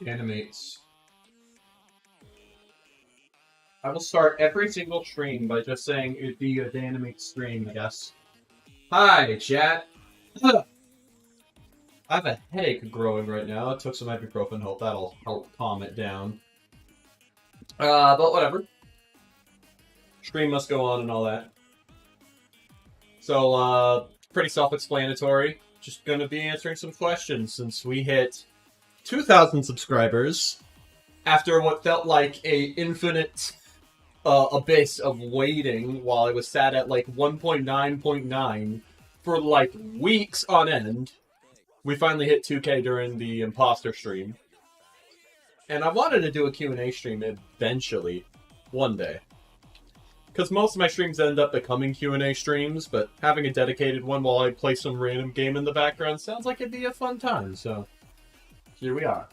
Animates. I will start every single stream by just saying it'd be a Danimate stream, I guess. Hi, chat. I have a headache growing right now. I took some ibuprofen. Hope that'll help calm it down. But whatever. Stream must go on and all that. So, pretty self-explanatory. Just gonna be answering some questions since we hit 2,000 subscribers after what felt like a infinite abyss of waiting while I was sat at like 1.9.9 for like weeks on end. We finally hit 2K during the imposter stream. And I wanted to do a Q&A stream eventually, one day. Because most of my streams end up becoming Q&A streams, but having a dedicated one while I play some random game in the background sounds like it'd be a fun time, so here we are.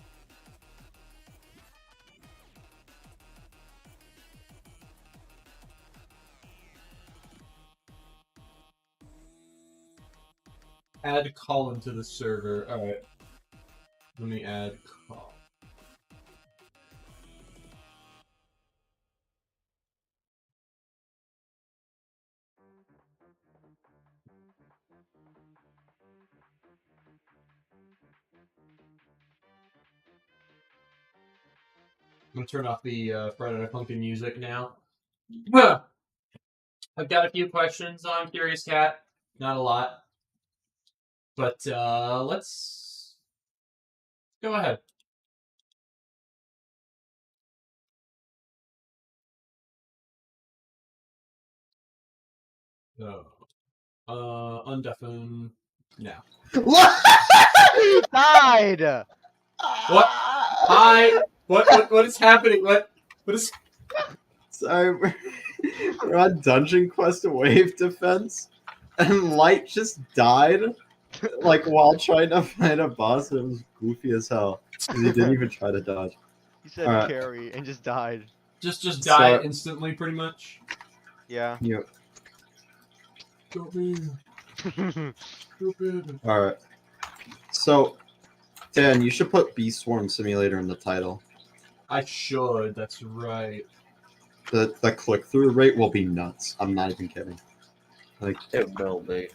Add Colin to the server. Alright. Let me add Colin. I'm gonna turn off the Friday Night Funkin' music now. I've got a few questions on Curious Cat. Not a lot. But let's go ahead. So, undeafen now. He died! What? Hi! What is happening? What is... Sorry, we're on Dungeon Quest Wave Defense, and Light just died, like, while trying to fight a boss. It was goofy as hell, because he didn't even try to dodge. He said carry and just died. Just die instantly, pretty much? Yeah. Yep. Stupid. Alright. So, Dan, you should put Bee Swarm Simulator in the title. I should, that's right. The click-through rate will be nuts. I'm not even kidding. Like, it will be.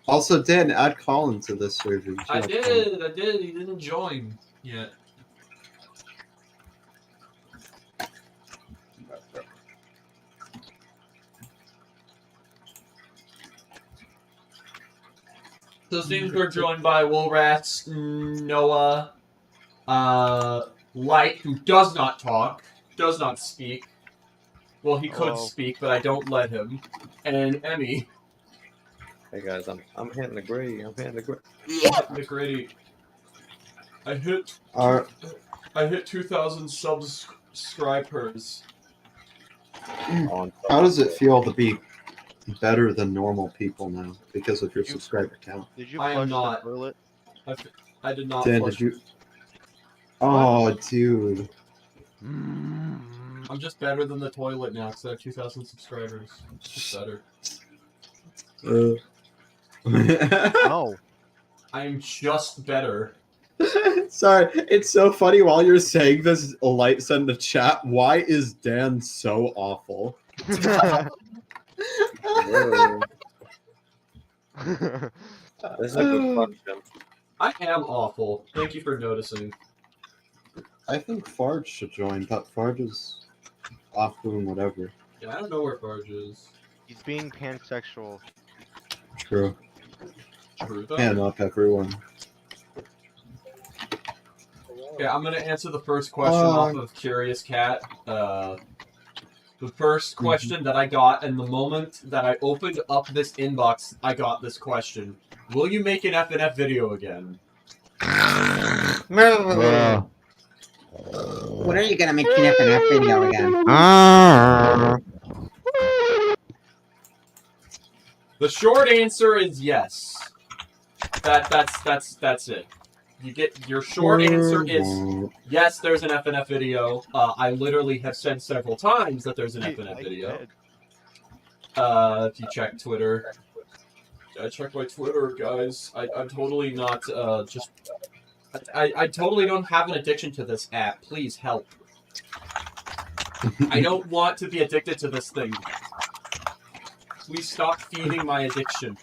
Also, Dan, add Colin to this server. I did. He didn't join yet. So streams were joined by Woolrats, Noah, Light, who does not talk, does not speak. Well, he could speak, but I don't let him. And Emmy. Hey guys, I'm hitting the gritty. I'm hitting the gritty. The gritty. I hit 2,000 subscribers. How does it feel to be better than normal people now because of your subscriber count? Did you I am not. the toilet? I did not. Dan, did you? Oh, dude. I'm just better than the toilet now because I have 2,000 subscribers. It's just better. No. I am just better. Sorry, it's so funny while you're saying this, Light said in the chat, why is Dan so awful? This is a good question. I am awful. Thank you for noticing. I think Farge should join, but Farge is off doing whatever. Yeah, I don't know where Farge is. He's being pansexual. True. True though. Hand up, everyone. Yeah, I'm gonna answer the first question off of Curious Cat. The first question that I got, and the moment that I opened up this inbox, I got this question. Will you make an FNF video again? When are you gonna make an FNF video again? The short answer is yes. That's it. You get your short answer is yes. There's an FNF video. I literally have said several times that there's an FNF video. If you check Twitter, I check my Twitter, guys. I'm totally not just I totally don't have an addiction to this app. Please help. I don't want to be addicted to this thing. Please stop feeding my addiction.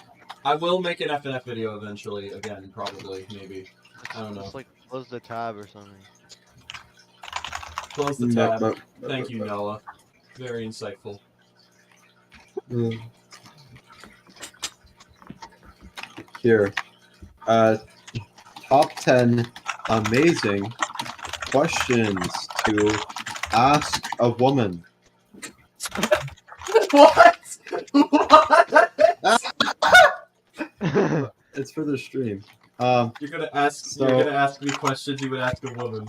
I will make an FNF video eventually, again, probably, maybe. I don't know. Just like close the tab or something. Close the tab. Thank you, Noah. Very insightful. Here. Top 10 amazing questions to ask a woman. What? What? It's for the stream. You're gonna ask. So- You're gonna ask me questions you would ask a woman.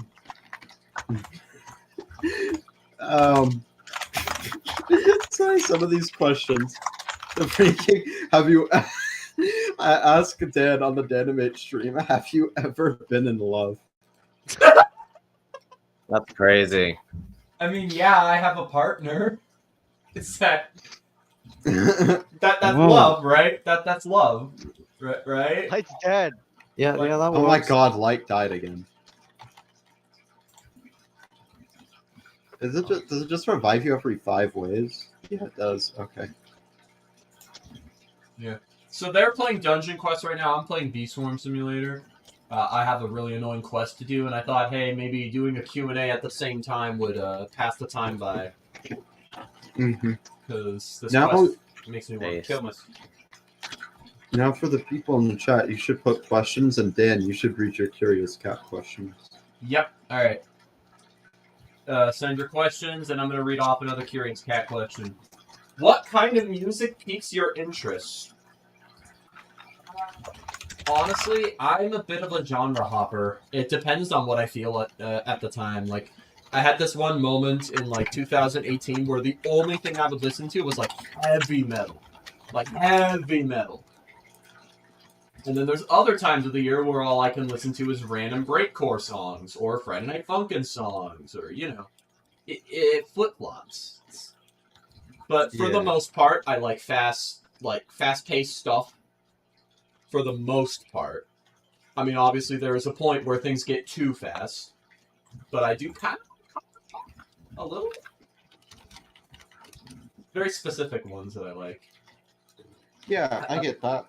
Sorry, some of these questions. The freaking have you? I asked Dan on the Danimate stream. Have you ever been in love? That's crazy. I mean, yeah, I have a partner. It's that's Whoa. love, right? That's love, right? Light's dead. Yeah, Like- yeah, that Oh my works. God! Light died again. Does it just revive you every 5 waves? Yeah, it does. Okay. So they're playing Dungeon Quest right now. I'm playing Bee Swarm Simulator. I have a really annoying quest to do, and I thought, hey, maybe doing a Q&A at the same time would pass the time by. Mm-hmm. Because this Now- quest makes me want to Nice. kill myself. Now for the people in the chat, you should put questions, and Dan, you should read your Curious Cat questions. Yep. All right. Send your questions, and I'm going to read off another Curious Cat question. What kind of music piques your interest? Honestly, I'm a bit of a genre hopper. It depends on what I feel at the time. Like, I had this one moment in, like, 2018 where the only thing I would listen to was, like, heavy metal. Like, heavy metal. And then there's other times of the year where all I can listen to is random breakcore songs, or Friday Night Funkin' songs, or, you know, it flip-flops. But for the Yeah. most part, I like fast-paced stuff. For the most part. I mean, obviously there is a point where things get too fast, but I do kind of a little bit. Very specific ones that I like. Yeah, I get that.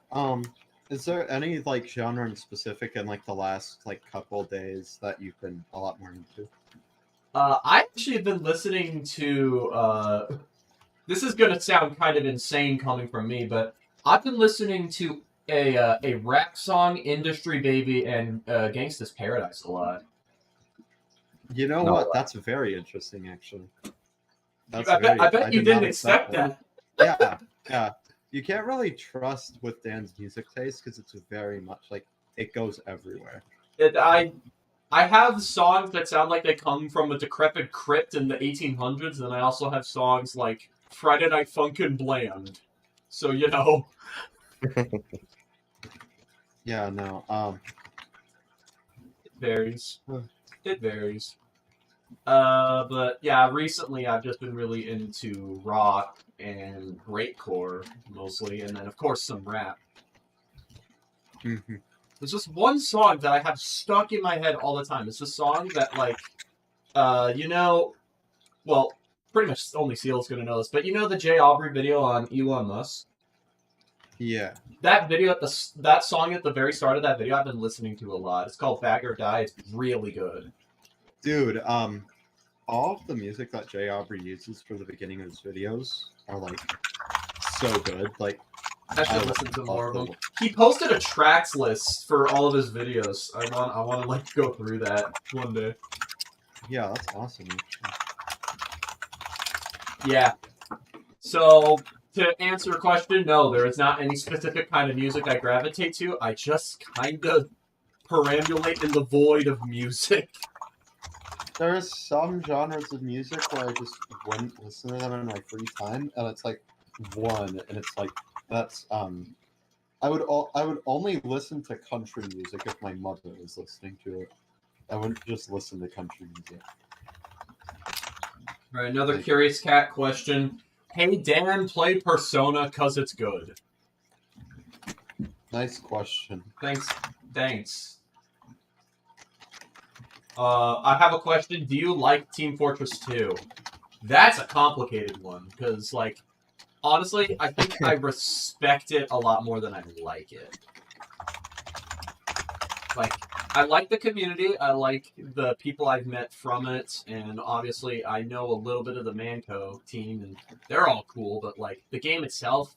Is there any like genre in specific in like the last like couple days that you've been a lot more into? I actually have been listening to. This is gonna sound kind of insane coming from me, but I've been listening to a rap song, Industry Baby, and Gangsta's Paradise a lot. You know No what? way. That's very interesting, actually. That's I bet very- you did didn't not expect that. Yeah, yeah. You can't really trust with Dan's music taste because it's very much like it goes everywhere. I have songs that sound like they come from a decrepit crypt in the 1800s, and I also have songs like Friday Night Funkin' Bland. So, you know. Yeah, no. It varies. Huh. It varies. But yeah, recently I've just been really into rock and greatcore mostly, and then of course some rap. Mhm. There's just one song that I have stuck in my head all the time. It's a song that like, you know, well, pretty much only Seal's gonna know this, but you know the Jay Aubrey video on Elon Musk? Yeah. That video that song at the very start of that video I've been listening to a lot. It's called Bag or Die. It's really good. Dude, all of the music that Jay Aubrey uses for the beginning of his videos are like so good. Like, I should I listen to love more of them. them. He posted a tracks list for all of his videos. I want to like go through that one day. Yeah, that's awesome. Yeah. So to answer your question, no, there is not any specific kind of music I gravitate to. I just kind of perambulate in the void of music. There are some genres of music where I just wouldn't listen to them in my free time, and it's like one, and it's like that's I would only listen to country music if my mother was listening to it. I wouldn't just listen to country music. All right, another Curious Cat question. Hey Dan, play Persona 'cause it's good. Nice question. Thanks. I have a question. Do you like Team Fortress 2? That's a complicated one, because, like, honestly, I think I respect it a lot more than I like it. Like, I like the community, I like the people I've met from it, and obviously I know a little bit of the Manco team, and they're all cool, but, like, the game itself,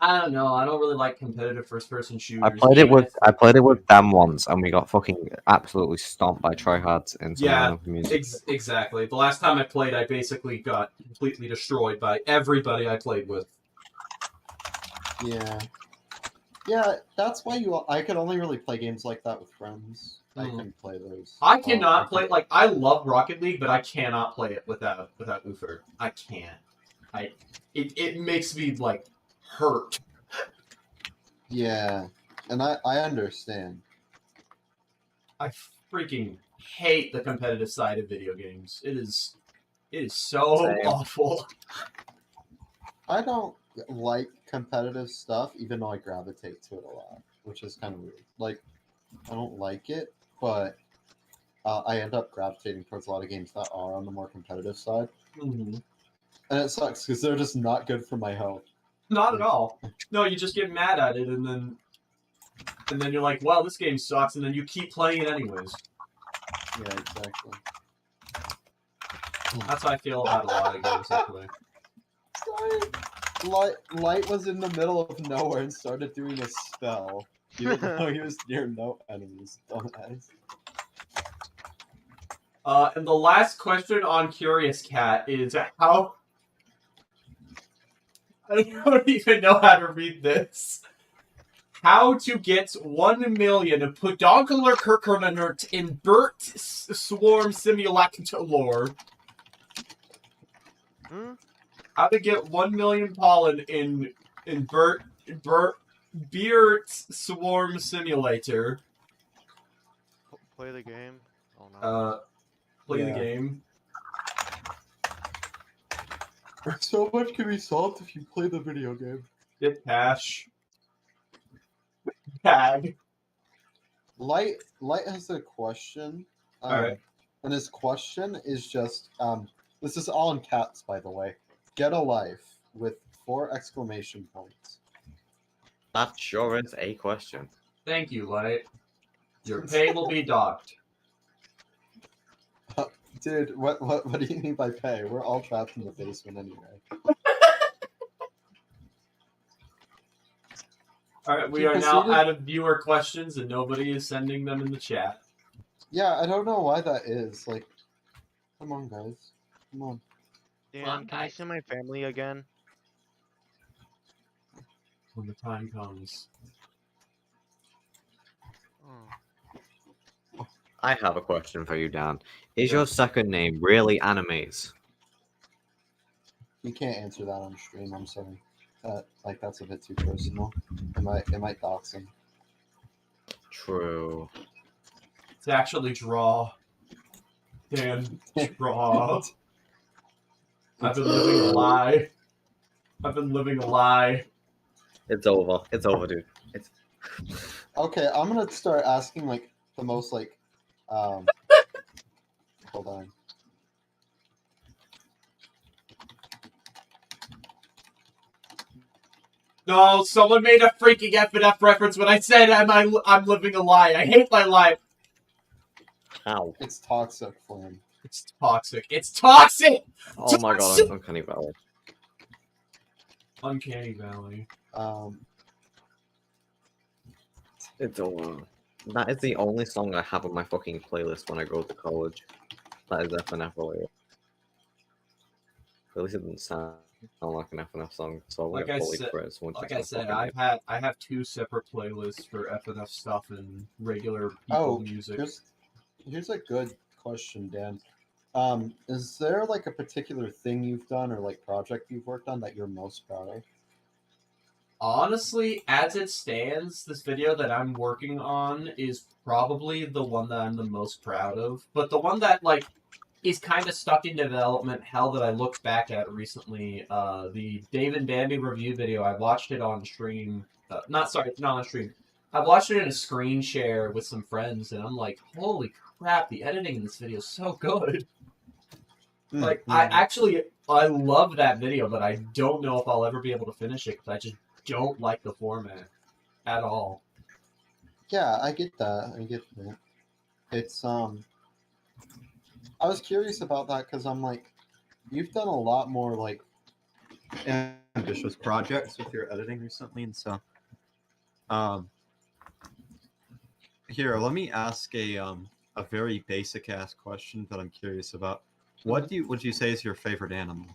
I don't know, I don't really like competitive first-person shooters. I played it with them once, and we got fucking absolutely stomped by tryhards in some random community. Exactly. The last time I played, I basically got completely destroyed by everybody I played with. Yeah. Yeah, that's why I could only really play games like that with friends. I can play those. I cannot play, like, I love Rocket League, but I cannot play it without Ufer. I can't. It makes me, like, hurt. Yeah, and I understand. I freaking hate the competitive side of video games. It is so Same. awful. I don't like competitive stuff, even though I gravitate to it a lot, which is kind of weird. Like, I don't like it, but I end up gravitating towards a lot of games that are on the more competitive side. Mm-hmm. And it sucks because they're just not good for my health. Not at all. No, you just get mad at it, and then you're like, well, this game sucks, and then you keep playing it anyways. Yeah, exactly. That's how I feel about a lot of games, actually. Sorry. Light was in the middle of nowhere and started doing a spell, even though he was near no enemies. Dumbass. And the last question on Curious Cat is how... I don't even know how to read this. How to get 1 million Pedoncular Kirkermanert in Burt Swarm Simulator. Hmm? How to get 1 million pollen in Beert Swarm Simulator. Play the game. Oh no. Play Yeah. the game. So much can be solved if you play the video game. Get cash. Tag. Light has a question. Alright. And his question is just, this is all in caps, by the way. Get a life with 4 exclamation points. That sure is a question. Thank you, Light. Your pay will be docked. Dude, what do you mean by pay? We're all trapped in the basement anyway. Alright, we You are now proceeded- out of viewer questions and nobody is sending them in the chat. Yeah, I don't know why that is. Like, come on, guys. Come on. Dan, can I see my family again? When the time comes. Oh. I have a question for you, Dan. Is your second name really Animes? You can't answer that on stream, I'm sorry. That's a bit too personal. It might dox him. True. It's actually draw. Dan, draw. I've been living a lie. I've been living a lie. It's over. It's over, dude. It's Okay, I'm gonna start asking like the most like hold on. No, someone made a freaking F&F reference when I said I'm living a lie. I hate my life. how? It's toxic for him. It's toxic. It's toxic! Oh my god, I'm uncanny valley. Uncanny Valley. It's over. That is the only song I have on my fucking playlist when I go to college. That is FNF related. At least it doesn't sound like an FNF song, so I'll Like get I fully said- credits once Like it's I on said, fucking I have 2 separate playlists for FNF stuff and regular people Oh, music. here's a good question, Dan. Is there like a particular thing you've done or like project you've worked on that you're most proud of? Honestly, as it stands, this video that I'm working on is probably the one that I'm the most proud of. But the one that, like, is kind of stuck in development hell that I looked back at recently, the Dave and Bambi review video, I watched it on stream. Not on stream. I watched it in a screen share with some friends, and I'm like, holy crap, the editing in this video is so good. Hmm, Like, hmm. I love that video, but I don't know if I'll ever be able to finish it because I just don't like the format at all. Yeah, I get that. I get that. It's I was curious about that because I'm like, you've done a lot more like ambitious projects with your editing recently, and so here, let me ask a very basic ass question that I'm curious about. What would you say is your favorite animal?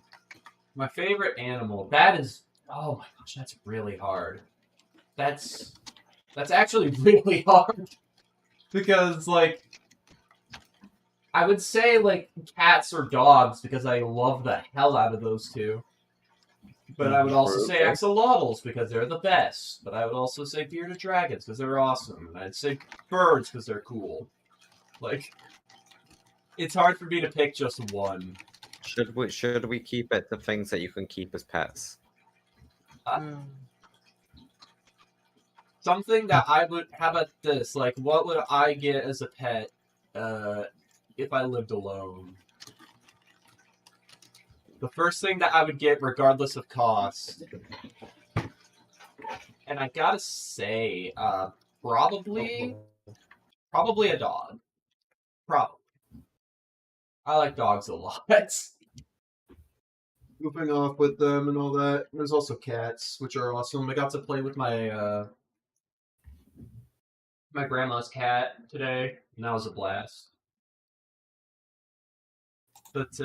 My favorite animal, that is, oh my gosh, that's really hard. That's actually really hard because like I would say like cats or dogs because I love the hell out of those two. But I would also say axolotls because they're the best. But I would also say bearded dragons because they're awesome. And I'd say birds because they're cool. Like, it's hard for me to pick just one. Should we keep it to things that you can keep as pets? Something that I would. How about this? Like, what would I get as a pet if I lived alone? The first thing that I would get, regardless of cost, and I gotta say, probably a dog. Probably. I like dogs a lot. Goofing off with them and all that. There's also cats, which are awesome. I got to play with my my grandma's cat today, and that was a blast. But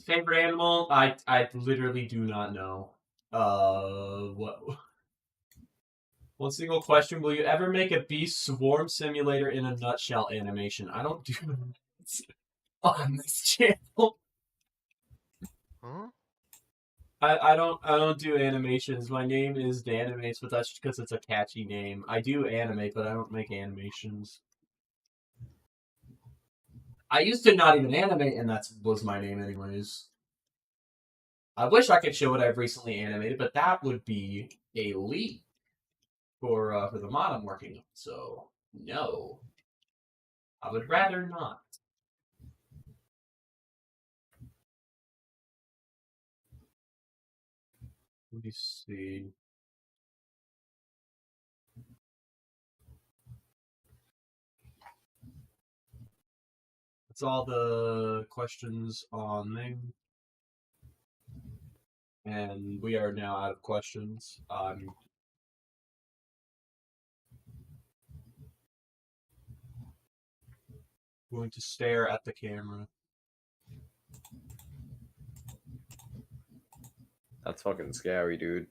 favorite animal, I literally do not know. What? One single question: will you ever make a beast swarm simulator in a nutshell animation? I don't do that on this channel. Huh? I don't do animations. My name is Danimates, but that's just because it's a catchy name. I do animate, but I don't make animations. I used to not even animate, and that was my name anyways. I wish I could show what I've recently animated, but that would be a leap for the mod I'm working on. So no, I would rather not. Let me see. That's all the questions on there. And we are now out of questions. I'm going to stare at the camera. That's fucking scary, dude.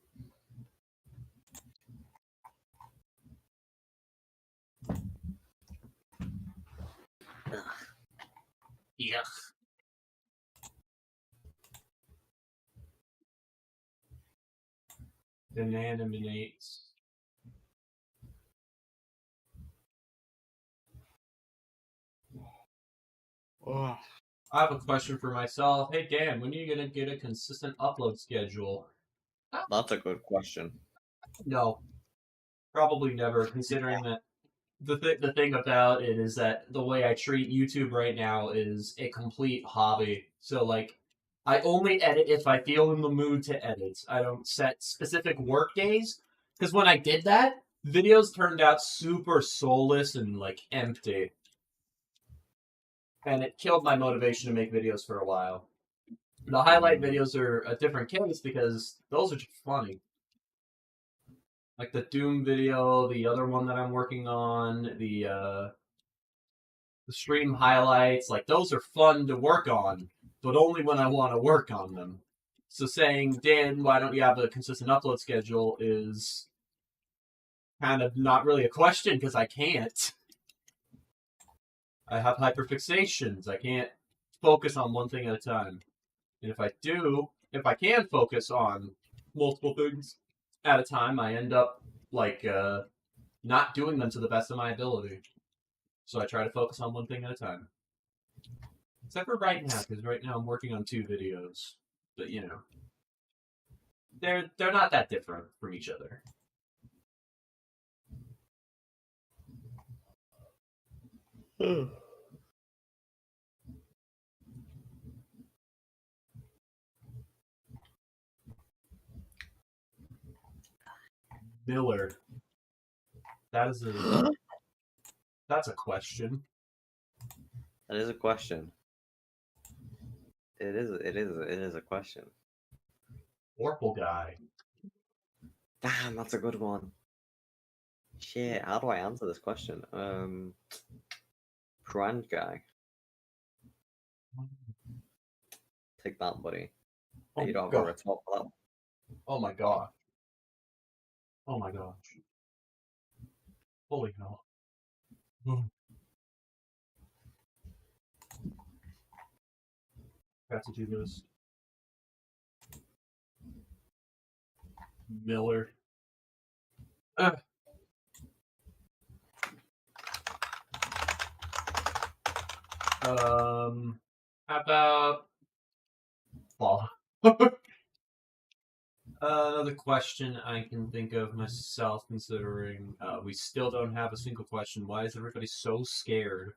Yuck. Inanimates. Ugh. I have a question for myself. Hey Dan, when are you gonna get a consistent upload schedule? That's a good question. No, probably never. Considering that the thing about it is that the way I treat YouTube right now is a complete hobby. So like, I only edit if I feel in the mood to edit. I don't set specific work days because when I did that, videos turned out super soulless and like empty, and it killed my motivation to make videos for a while. The highlight videos are a different case because those are just funny. Like the Doom video, the other one that I'm working on, the stream highlights, like those are fun to work on, but only when I want to work on them. So saying, Dan, why don't you have a consistent upload schedule is kind of not really a question because I can't. I have hyperfixations. I can't focus on one thing at a time. And if I can focus on multiple things at a time, I end up like not doing them to the best of my ability. So I try to focus on one thing at a time. Except for right now, because right now I'm working on 2 videos. But you know, they're not that different from each other. Miller. That's a question. That is a question. It is a question. Orpal guy. Damn, that's a good one. Shit, how do I answer this question? Brand guy. Take that, buddy. Oh You my don't have a god. retort for that. Oh my god. Oh my gosh. Holy hell. Got to do this. Miller. How about Fall? Another question I can think of myself, considering we still don't have a single question. Why is everybody so scared?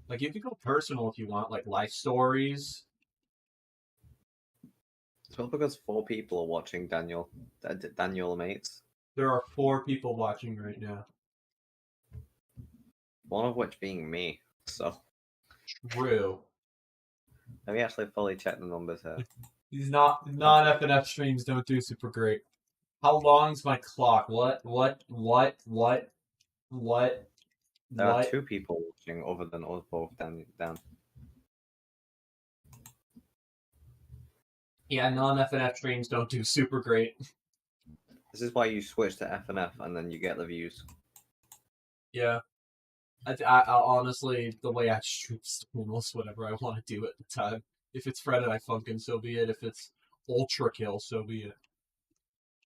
Like, you can go personal if you want, like life stories. It's all because 4 people are watching Daniel Mates. There are 4 people watching right now. One of which being me. So True. let me actually fully check the numbers here. These non-FNF streams don't do super great. How long's my clock? What? There are 2 people watching other than us both, Dan. Yeah, non-FNF streams don't do super great. This is why you switch to FNF and then you get the views. Yeah. I honestly, the way I stream is almost whatever I want to do at the time. If it's Fred and I Funkin', so be it. If it's Ultra Kill, so be it.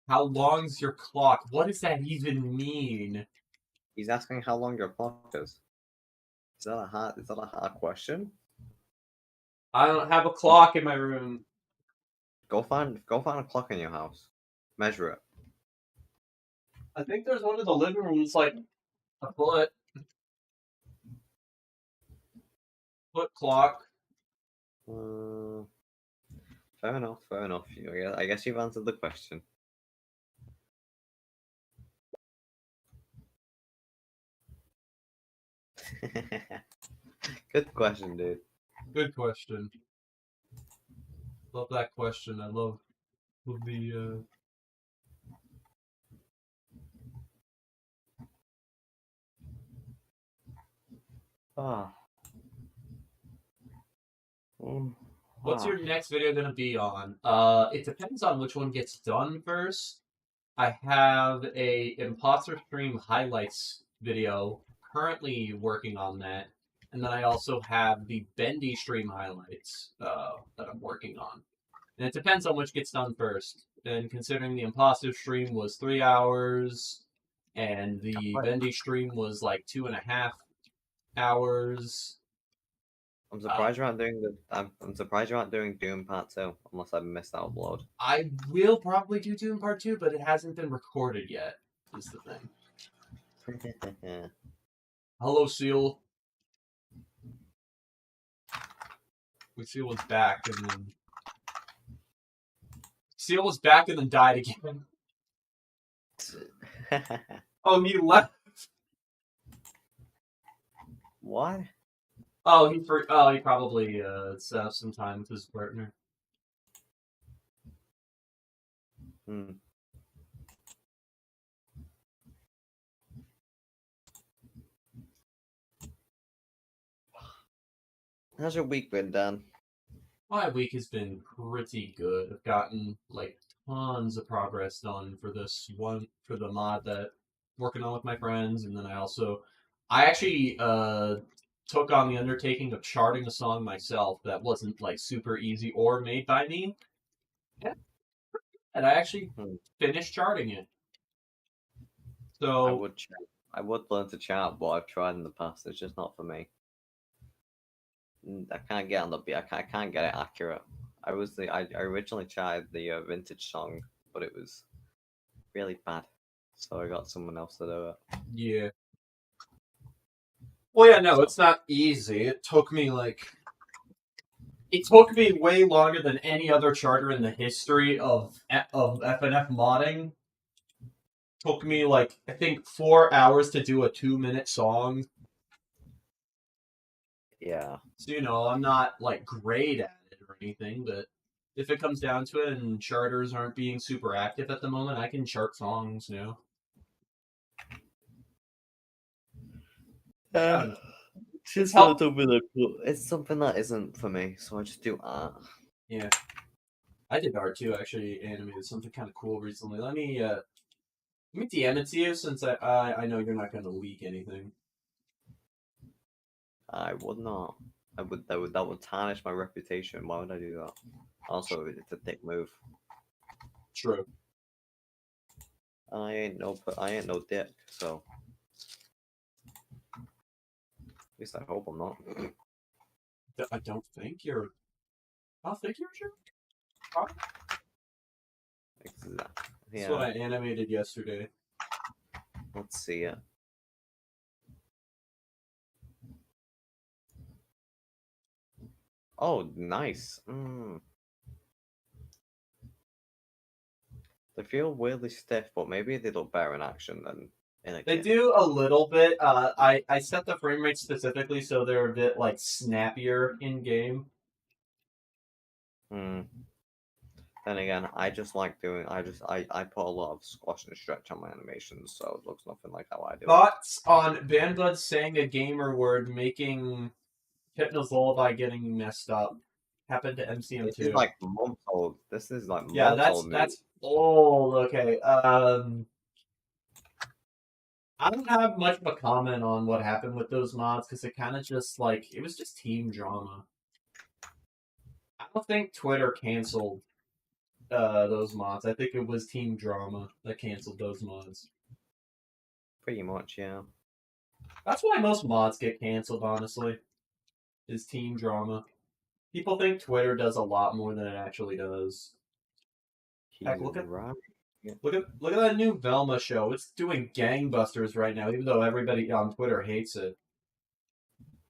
How long's your clock? What does that even mean? He's asking how long your clock is. Is that a hard question? I don't have a clock in my room. Go find a clock in your house. Measure it. I think there's one in the living room that's like a foot clock. Fair enough. I guess you've answered the question. Good question, dude. Good question. Love that question. I love the What's your next video gonna be on? It depends on which one gets done first. I have a imposter stream highlights video currently working on that, and then I also have the Bendy stream highlights that I'm working on. And it depends on which gets done first. And considering the imposter stream was 3 hours, and the Bendy stream was like 2.5 hours. I'm surprised you aren't doing I'm surprised you aren't doing Doom Part 2, unless I missed out upload. I will probably do Doom Part 2, but it hasn't been recorded yet, is the thing. Hello, Seal. Seal was back, and then... Seal was back and then died again. Oh, he left? What? Oh, he probably set up some time with his partner. How's your week been, Dan? My week has been pretty good. I've gotten like tons of progress done for the mod that I'm working on with my friends, and then I actually took on the undertaking of charting a song myself that wasn't like super easy or made by me. Yeah. And I actually finished charting it. So I would learn to chart, but I've tried in the past. It's just not for me. I can't get on the beat. I can't get it accurate. I originally tried the vintage song, but it was really bad, so I got someone else to do it. Yeah. Well, yeah, no, it's not easy. It took me way longer than any other charter in the history of FNF modding took me like I think 4 hours to do a 2-minute song. Yeah. So I'm not like great at it or anything, but if it comes down to it and charters aren't being super active at the moment, I can chart songs, Yeah. It's help- It's something that isn't for me, so I just do art. Yeah. I did art too, actually animated something kind of cool recently. Let me DM it to you since I know you're not gonna leak anything. I would not. That would tarnish my reputation. Why would I do that? Also, it's a dick move. True. I ain't no dick, so at least I hope I'm not. I don't think you're sure. Exactly. That's what Yeah. I animated yesterday. Let's see it. Oh, nice. They feel weirdly stiff, but maybe they look better in action than in a They game. do a little bit. I set the frame rate specifically so they're a bit like snappier in game. Hmm. Then again, I just like doing. I put a lot of squash and stretch on my animations, so it looks nothing like how I do it. Thoughts on Banbud saying a gamer word making Hypnozola getting messed up? Happened to MCM2. This is like months old. This is like Yeah, months old news. that's old. Okay. I don't have much of a comment on what happened with those mods because it kind of just like it was just team drama. I don't think Twitter canceled those mods. I think it was team drama that canceled those mods. Pretty much, yeah. That's why most mods get canceled, honestly. Is team drama. People think Twitter does a lot more than it actually does. Heck, He's look at right. look at that new Velma show. It's doing gangbusters right now, even though everybody on Twitter hates it.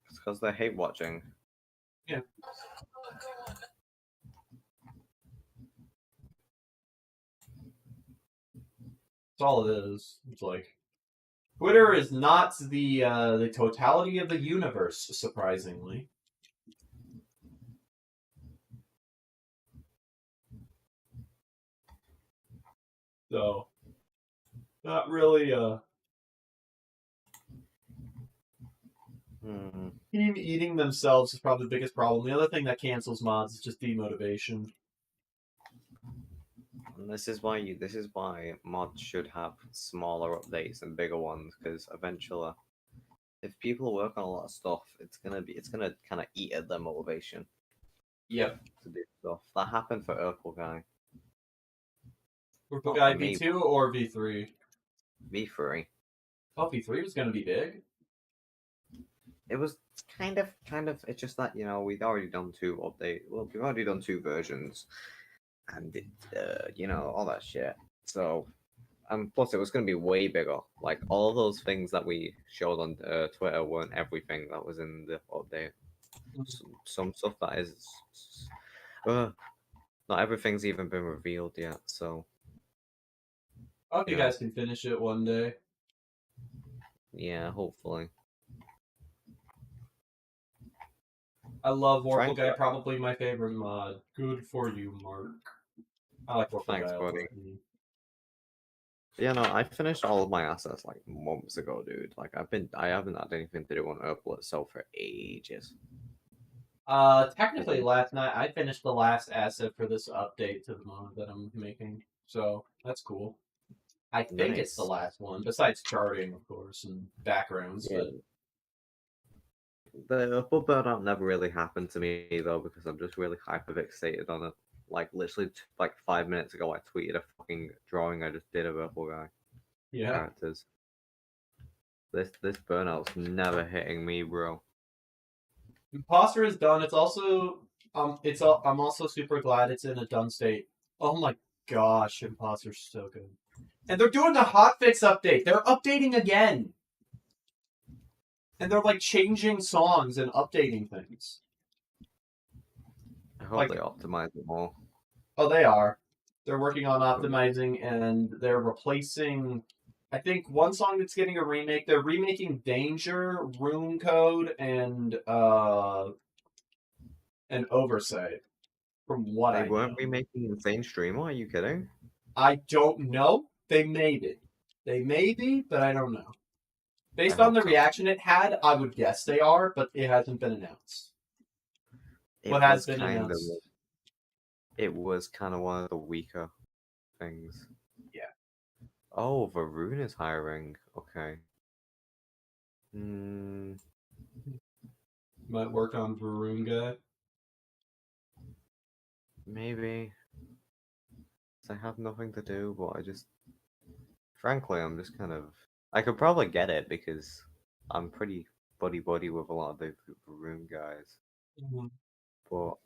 It's because they hate watching. Yeah. That's all it is. It's like Twitter is not the totality of the universe, surprisingly. So, not really team eating themselves is probably the biggest problem. The other thing that cancels mods is just demotivation. And this is why mods should have smaller updates and bigger ones, because eventually, if people work on a lot of stuff, it's gonna kind of eat at their motivation Yep. to do stuff. That happened for Urkel Guy. Purple Not Guy for me. V2 or V3? V3. Oh, V3 was going to be big. It was kind of. It's just that we'd already done two updates. Well, we've already done two versions, and all that shit. So, plus it was going to be way bigger. Like all of those things that we showed on Twitter weren't everything that was in the update. Some stuff that is. Not everything's even been revealed yet. So. I hope you guys can finish it one day. Yeah, hopefully. I love Warple Guy, probably my favorite mod. Good for you, Mark. I like Warple Thanks, Guy. buddy. Yeah, no, I finished all of my assets like months ago, dude. Like I haven't had anything to do on Urkel itself for ages. Technically last night I finished the last asset for this update to the mod that I'm making. So that's cool. I think it's the last one, besides charting, of course, and backgrounds. Yeah. But The Urkel burnout never really happened to me though, because I'm just really hyper-fixated on it. Like literally, like 5 minutes ago, I tweeted a fucking drawing I just did of Urkel Guy characters. This burnout's never hitting me, bro. Imposter is done. It's also I'm also super glad it's in a done state. Oh my gosh, Imposter's so good. And they're doing the hotfix update. They're updating again. And they're like changing songs and updating things. I hope they optimize it more. Oh, they are. They're working on optimizing and they're replacing I think one song that's getting a remake. They're remaking Danger, Rune Code, and Oversight. From what They I weren't know, remaking Insane Streamer. Are you kidding? I don't know. They may be. They may be, but I don't know. Based I on the hope so. reaction it had, I would guess they are, but it hasn't been announced. It What has was been kind of. announced? It was kind of one of the weaker things. Yeah. Oh, Varun is hiring. Okay. Might work on Varunga. Maybe. 'Cause I have nothing to do, but I just. Frankly, I'm just kind of. I could probably get it because I'm pretty buddy with a lot of the Varun guys, but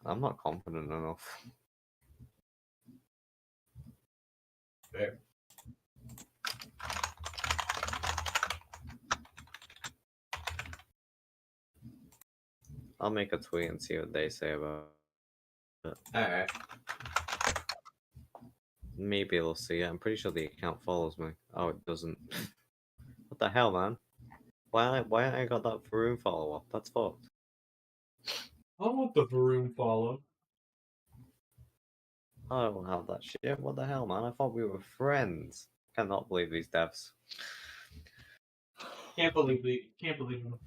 I'm not confident enough. Fair. I'll make a tweet and see what they say about it. Alright. Maybe they'll see it. I'm pretty sure the account follows me. Oh, it doesn't. What the hell, man? Why I got that Varun follow-up? That's fucked. I want the Varun follow. I don't have that shit. What the hell, man? I thought we were friends. Cannot believe these devs. Can't believe them.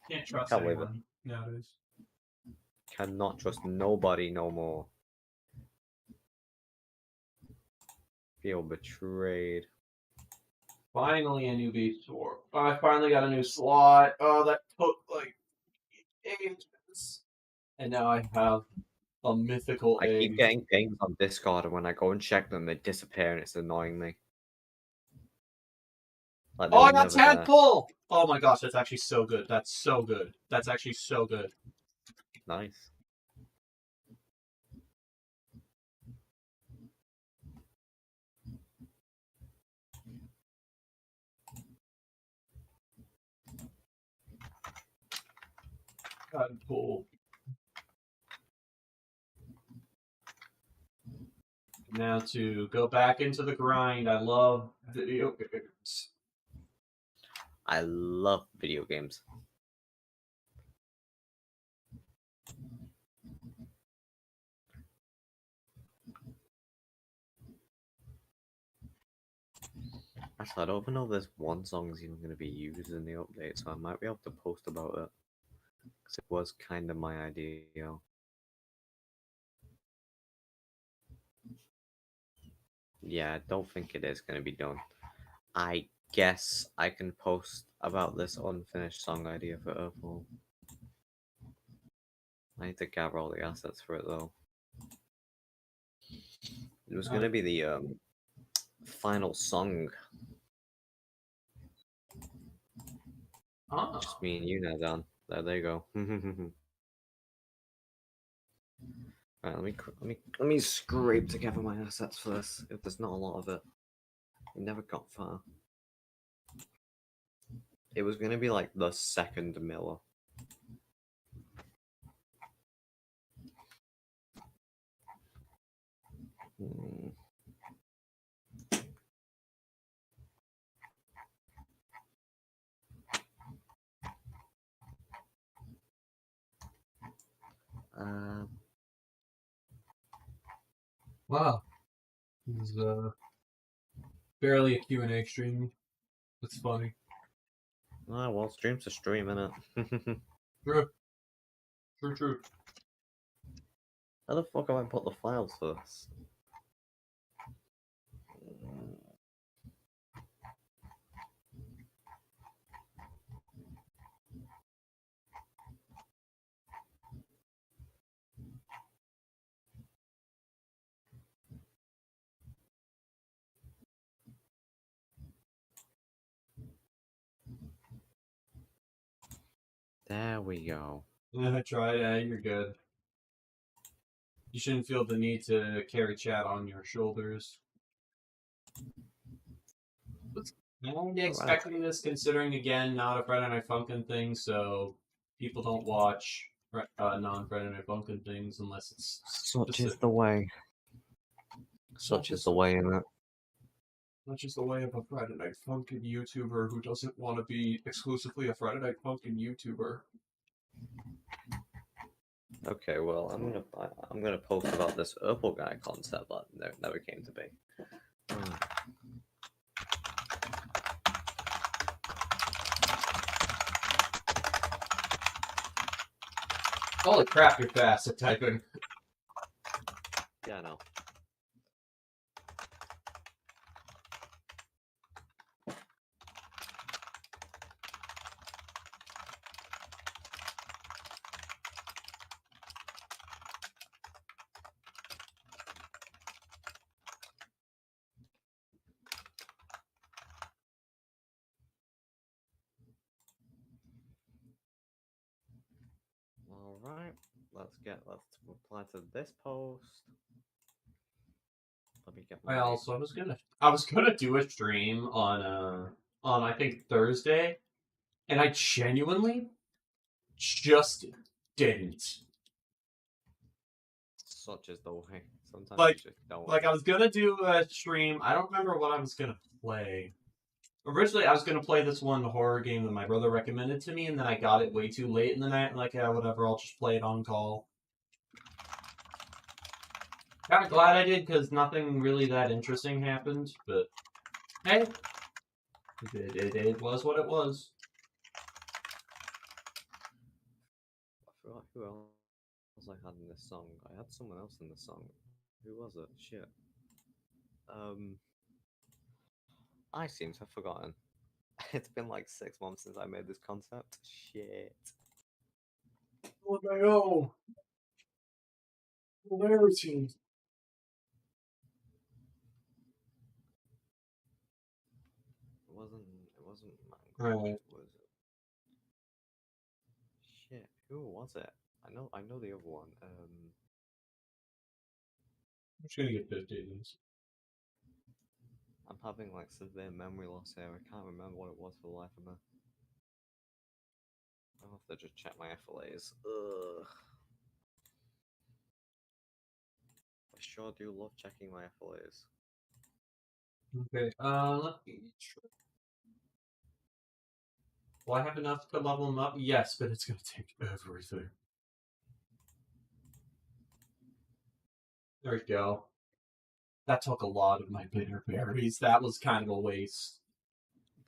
Can't trust Can't believe anyone nowadays. Cannot trust nobody no more. Feel betrayed. Finally, a new Beast War. I finally got a new slot. Oh, that took like ages. And now I have a mythical I egg. keep getting pings on Discord, and when I go and check them, they disappear, and it's annoying me. Like, they Oh, were I got never there. Tadpole! Oh my gosh, that's actually so good. That's so good. That's actually so good. Nice. Tadpole. Now to go back into the grind. I love video games. I love video games. Actually, I don't even know if this one song's even going to be used in the update, so I might be able to post about it. Because it was kind of my idea. Yeah, I don't think it is going to be done. I guess I can post about this unfinished song idea for Earthfall. I need to gather all the assets for it, though. It was going to be the final song. Ah. Just me and you now, Dan. There you go. Alright, let me scrape together my assets for this. If there's not a lot of it, we never got far. It was gonna be like the second Miller. Wow. This is barely a Q&A stream. That's funny. Ah, well, stream's a stream, innit? True. True. How the fuck have I put the files for this? There we go. Yeah, try it. Yeah, you're good. You shouldn't feel the need to carry chat on your shoulders. I'm expecting this, considering again, not a Friday Night Funkin' thing, so people don't watch non-Friday Night Funkin' things unless it's Such is specific. the way. Such is the way, innit? That's just the way of a Friday Night Funkin' YouTuber who doesn't want to be exclusively a Friday Night Funkin' YouTuber. Okay, well, I'm gonna post about this Opal guy concept that never came to be. Holy crap, you're fast at typing. Yeah, I know. All right, let's reply to this post. Let me get my. Well, so I was gonna do a stream on I think Thursday, and I genuinely just didn't. Such as the way. Sometimes Like- you just don't. Like I was gonna do a stream. I don't remember what I was gonna play. Originally, I was gonna play this one horror game that my brother recommended to me, and then I got it way too late in the night. I'm like, yeah, whatever. I'll just play it on call. Kind of glad I did because nothing really that interesting happened. But hey, it was what it was. I forgot who else I had in this song. I had someone else in the song. Who was it? Shit. I seem to have forgotten. It's been like 6 months since I made this concept. Shit. Oh no! Hilarity. It wasn't Minecraft, Right. was it? Shit, who was it? I know the other one. I'm just gonna get 50s. I'm having like severe memory loss here. I can't remember what it was for the life of me. I'll have to just check my FLAs. Ugh. I sure do love checking my FLAs. Okay, let me try. Will I have enough to level them up? Yes, but it's gonna take everything. There we go. That took a lot of my bitter berries. That was kind of a waste.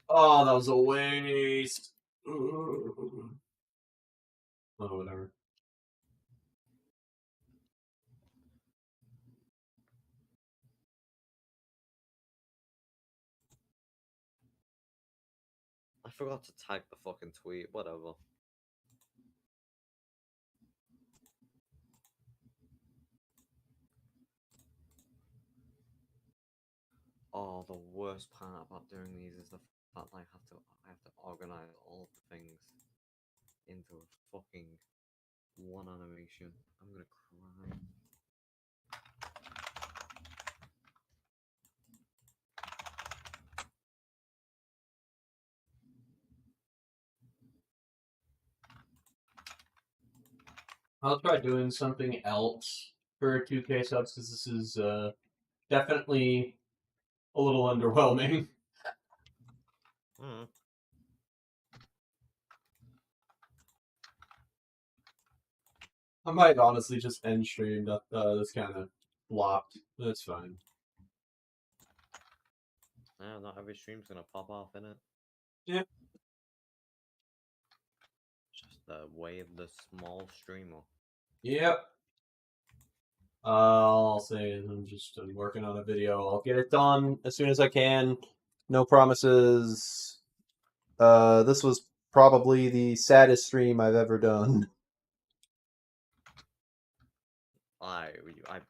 Oh, that was a waste. Ugh. Oh, whatever. I forgot to type the fucking tweet. Whatever. Oh, the worst part about doing these is the fact that I have to organize all of the things into a fucking one animation. I'm gonna cry. I'll try doing something else for 2K subs because this is definitely a little underwhelming. Mm. I might honestly just end stream. This kind of flopped. That's fine. Yeah, not every stream's gonna pop off, innit? Yeah. Just the way of the small streamer. Yep. I'll say I'm working on a video. I'll get it done as soon as I can. No promises. This was probably the saddest stream I've ever done. I bet.